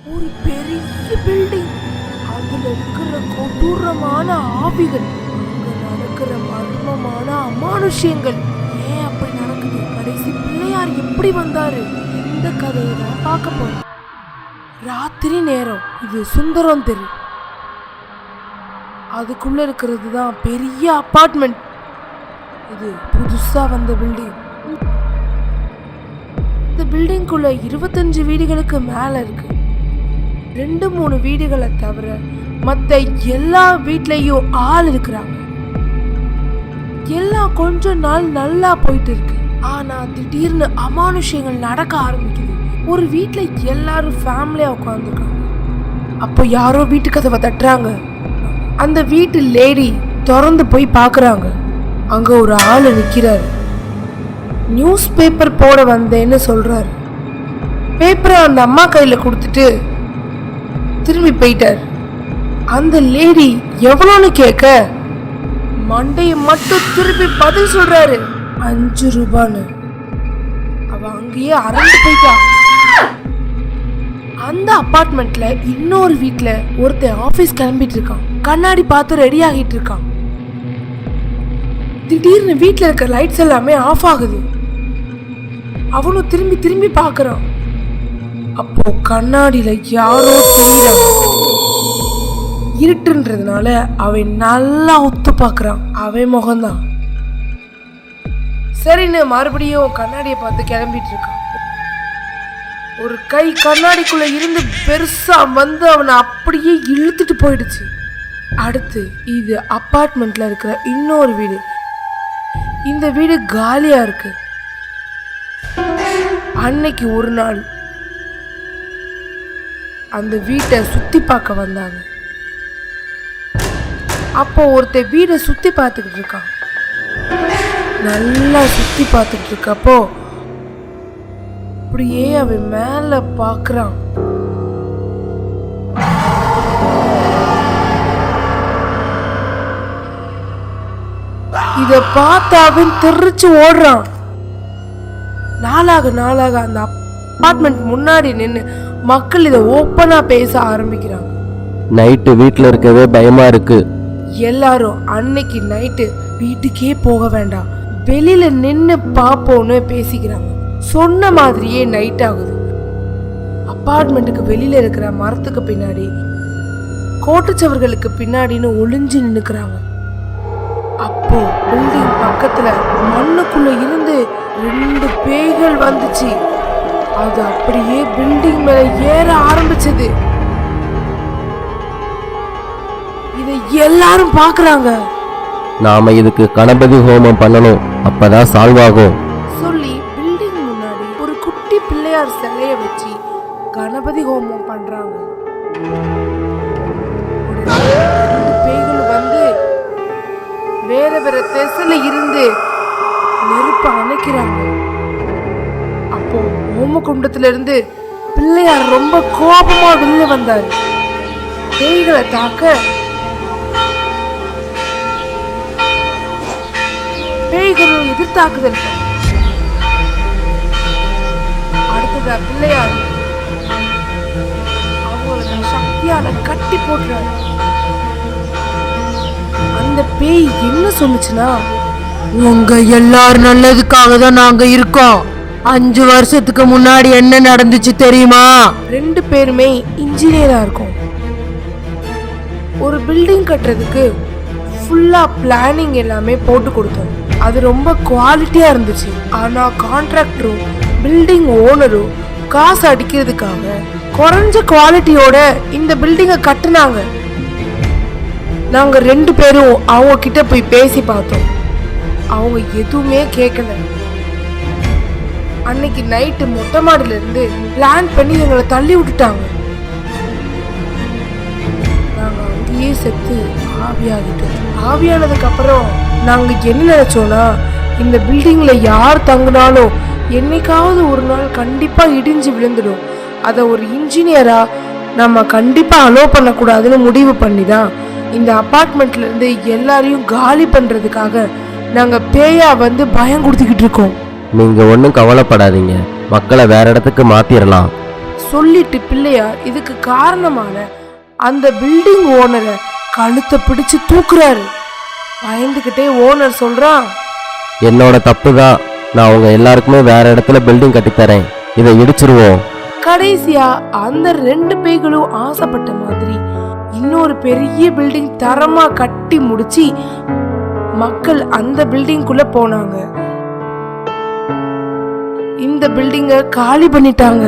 ஒரு பெரிய பில்டிங், அதுல இருக்கிற கொடூரமான ஆவிகள், அங்க நடக்கிற மர்மமான அமானுஷ்யங்கள். ஏன் அப்படி நடக்குது, கடைசி பிள்ளையார் எப்படி வந்தாரு, இந்த கதையை தான் பார்க்க போறோம். ராத்திரி நேரம், இது சுந்தரம் தெரு. அதுக்குள்ள இருக்கிறது தான் பெரிய அபார்ட்மெண்ட். இது புதுசா வந்த பில்டிங். இந்த பில்டிங்குள்ள 25 வீடுகளுக்கு மேல இருக்கு. 2-3 வீடுகளை தவிர மத்த எல்லா வீட்லயும் ஆள் இருக்கிறாங்க. எல்லாம் கொஞ்ச நாள் நல்லா போயிட்டு இருக்கு. ஆனா திடீர்னு அமானுஷ்யங்கள் நடக்க ஆரம்பிக்குது. ஒரு வீட்டுல எல்லாரும் ஃபேமிலியா உட்காந்துருக்காங்க. அப்போ யாரோ வீட்டு கதவை தட்டுறாங்க. அந்த வீட்டு லேடி திறந்து போய் பாக்குறாங்க. அங்க ஒரு ஆளு நிக்கிறாரு. நியூஸ் பேப்பர் போட வந்தேன்னு சொல்றாரு. பேப்பரை அந்த அம்மா கையில கொடுத்துட்டு திரும்பி போயிட்டார். அந்த லேடி எவ்வளோன்னு கேட்க மண்டையை மட்டும் திருப்பி பதில் சொல்றாரு, 5 ரூபான்னு. அவ அங்கேயே அரண்டு போயிட்டா. அந்த அபார்ட்மெண்ட்ல இன்னொரு வீட்ல ஒருத்தன் ஆபீஸ் கிளம்பிட்டு இருக்கான். கண்ணாடி பார்த்து ரெடி ஆகிட்டு இருக்கான். திடீர்னு வீட்டுல இருக்க லைட்ஸ் எல்லாமே ஆஃப் ஆகுது. அவனும் திரும்பி திரும்பி பாக்குறான். அப்போ கண்ணாடியில யாரோ தெரியறாங்க. இருட்டுன்றதுனால அவன் நல்லா உத்து பாக்குறான். அவன் முகம்தான். சரின்னு மறுபடியும் கண்ணாடியை பார்த்து கிளம்பிட்டு இருக்கான். ஒரு கை கண்ணாடிக்குள்ள இருந்து பெருசா வந்து அவனை அப்படியே இழுத்துட்டு போயிடுச்சு. அடுத்து இது அபார்ட்மெண்ட்ல இருக்கிற இன்னொரு வீடு. இந்த வீடு காலியா இருக்கு. அன்னைக்கு ஒரு நாள் அந்த வீட்டை சுத்தி பார்க்க வந்தாங்க. அப்போ ஒருத்தர் வீடை சுத்தி பார்த்துக்கிட்டு இருக்கான். நல்லா சுத்தி பார்த்துட்டு இருக்கப்போ அப்படியே அவன் மேல பாக்குறான். இத பார்த்து அவன் தெரிச்சு ஓடுறான். நாளாக நாளாக அந்த அபார்ட்மெண்ட் முன்னாடி நின்று மக்கள் இதை ஓப்பனா பேச ஆரம்பிக்கிறாங்க. நைட்டு வீட்டுல இருக்கவே பயமா இருக்கு. எல்லாரும் அன்னைக்கு நைட்டு வீட்டுக்கே போக வேண்டாம், வெளியில நின்னு பாப்போன்னு பேசிக்கிறாங்க. சொன்ன மாதிரியே நைட் ஆகுது. அபார்ட்மெண்ட்டுக்கு வெளியில இருக்கிற மரத்துக்கு பின்னாடி, கோட்டுச்சவர்களுக்கு பின்னாடின்னு ஒளிஞ்சு நின்னுக்கிறாங்க. அப்போ பில்டிங் பக்கத்துல மண்ணுக்குள்ள இருந்து 2 பேய்கள் வந்துச்சு. அது அப்படியே பில்டிங் மேல ஏற ஆரம்பிச்சது. இதை எல்லாரும் பாக்குறாங்க. நாம இதுக்கு கணபதி ஹோமம் பண்ணணும், அப்பதான் சால்வ் ஆகும் சொல்லி பில்டிங் முன்னாடி ஒரு குட்டி பிள்ளையார் சிலைய வச்சு கணபதி ஹோமம் பண்றாங்க. பேய்கள் வந்து வேற வேற திசையில இருந்து நெருப்ப அணைக்கிறாங்க. அப்போ ஹோம குண்டத்துல இருந்து பிள்ளையார் ரொம்ப கோபமா வெளில வந்தாரு. பேய்களை தாக்க பேய்களும் எதிர்த்தாக்குதல். அடுத்ததா பிள்ளையார் அவங்களோட சக்தியால கட்டி போட்டுறாரு. அந்த பேய் என்ன சொல்லுச்சுன்னா, உங்க எல்லாரும் நல்லதுக்காக தான் நாங்க இருக்கோம். 5 வருஷத்துக்கு முன்னாடி என்ன நடந்துச்சு தெரியுமா? 2 பேருமே இன்ஜினியரா இருக்கும். ஒரு பில்டிங் கட்டுறதுக்கு ஃபுல்லா பிளானிங் எல்லாமே போட்டு கொடுத்தோம். அது ரொம்ப குவாலிட்டியா இருந்துச்சு. ஆனா கான்ட்ராக்டரும் பில்டிங் ஓனரும் காசு அடிக்கிறதுக்காக குறைஞ்ச குவாலிட்டியோட இந்த பில்டிங்கை கட்டுனாங்க. நாங்க 2 பேரும் அவங்க கிட்ட போய் பேசி பார்த்தோம். அவங்க எதுவுமே கேட்கல. அன்னைக்கு நைட்டு மொட்டை மாடியில இருந்து பிளான் பண்ணி எங்களை தள்ளி விட்டுட்டாங்க. நாங்க அங்கேயே செத்து ஆவியாகிட்டோம். ஆவியானதுக்கு அப்புறம் நாங்க என்ன நினைச்சோம்னா, இந்த பில்டிங்ல யார் தங்கினாலும் என்னைக்காவது ஒரு நாள் கண்டிப்பா இடிஞ்சு விழுந்துடும். அதை ஒரு இன்ஜினியரா நம்ம கண்டிப்பா அலோ பண்ணக்கூடாதுன்னு முடிவு பண்ணி தான் இந்த அபார்ட்மெண்ட்ல இருந்து எல்லாரையும் காலி பண்றதுக்காக நாங்க பேயா வந்து பயம் கொடுத்துக்கிட்டு இருக்கோம். நீங்க ஒன்றும் கவலைப்படாதீங்க, மக்களை வேற இடத்துக்கு மாத்திரலாம். சொல்லிட்டு பிள்ளையார் இதுக்கு காரணமான அந்த பில்டிங் ஓனரை கழுத்தை பிடிச்சு தூக்குறாரு. பயந்துகிட்டே ஓனர் சொல்றான், என்னோட தப்பு தான், நான் உங்க எல்லாருக்குமே வேற இடத்துல பில்டிங் கட்டித்தரேன், இதை இடிச்சிருவோம். கடைசியா அந்த 2 பேய்களும் ஆசைப்பட்ட மாதிரி இன்னொரு பெரிய பில்டிங் தரமா கட்டி முடிச்சு மக்கள் அந்த பில்டிங்குள்ள போனாங்க. இந்த பில்டிங்கை காலி பண்ணிட்டாங்க.